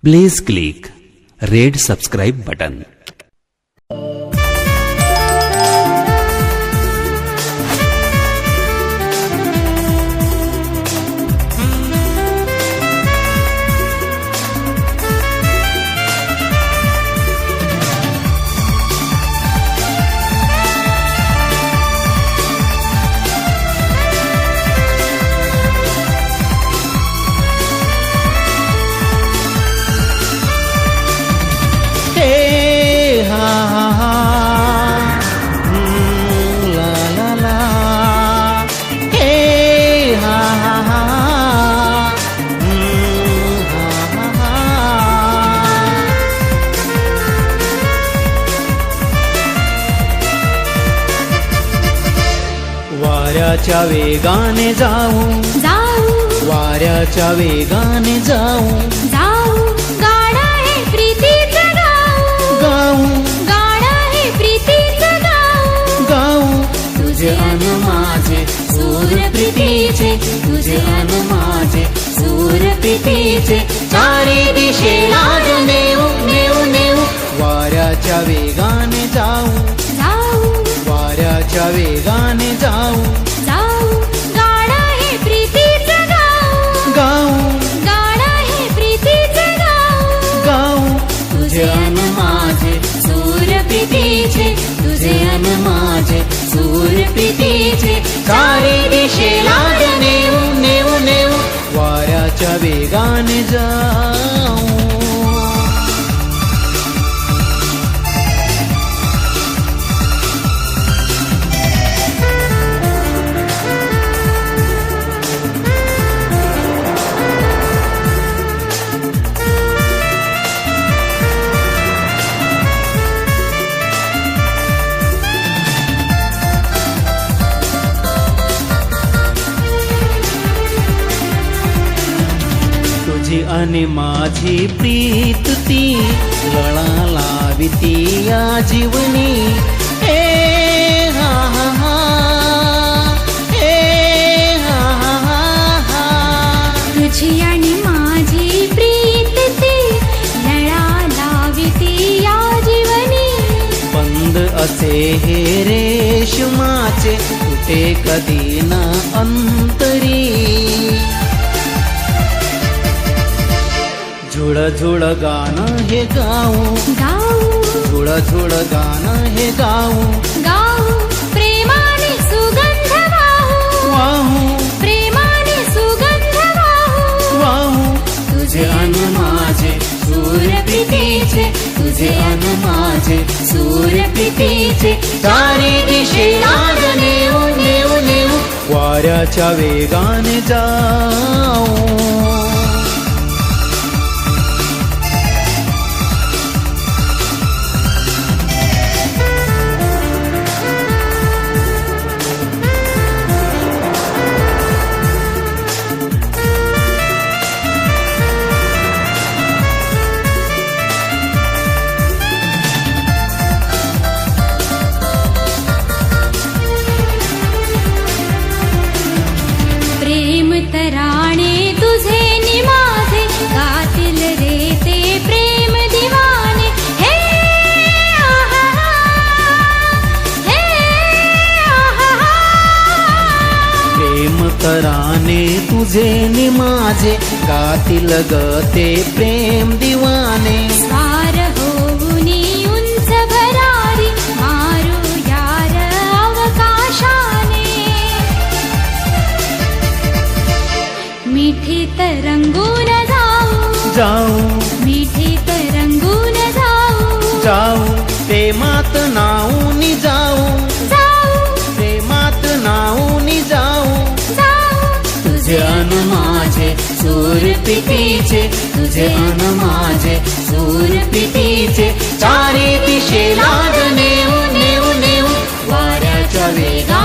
Please click red subscribe button. वाऱ्याच्या वेगाने जाऊ वाऱ्याच्या वेगाने जाऊ गाणं हे प्रीतीचं गाऊ गाणं हे प्रीतीचं गाऊ तुझे अन माझे सूर प्रीतीचे तुझे अन माझे सूर प्रीतीचे चारी दिशेला नेऊ नेऊ नेऊ वाऱ्याच्या वेगाने जाऊ वाऱ्याच्या वेगाने जाऊ गाणं हे प्रीतीचं गाऊ गाणं हे प्रीतीचं गाऊ तुझे अन माझे सूर प्रीतीचे तुझे अन माझे सूर प्रीतीचे चारी दिशेला नेऊ नेऊ नेऊ वाऱ्याच्या वेगाने जाऊ आणि माझी प्रीत ती लळा लाविती या जीवनी ए हा हा हा ए हा हा हा तुझी आणि माझी प्रीत ती लळा लाविती या जीवनी बंद असे हे रेशमाचे कुठे कधी ना अंतरी झुळ झुळ गाणं हे गाऊ झुळ झुळ गाणं हे गाऊ प्रेमाने सुगंध वाहू प्रेमाने सुगंध वाहू तुझे अन माझे सूर प्रीतीचे तुझे अन माझे सूर प्रीतीचे चारी दिशेला नेऊ नेऊ नेऊ वाऱ्याच्या वेगाने जाऊ तराणे तुझे निमाझे गातील रे ते प्रेम दिवाने हे आहा हे आहा प्रेम तराने तुझे निमाझे गातील गते प्रेम दिवाने स्वार होऊनी उंच भरारी मारू यार अवकाशाने मिठी तरंगून जाऊ मिठी तरंगून जाऊ प्रेमात नाऊनी जाऊ प्रेमात नाऊनी जाऊ तुझे अन माझे सूर प्रीतीचे तुझे अन माझे सूर प्रीतीचे चारी दिशेला नेऊ नेऊ नेऊ वाऱ्याच्या वेगा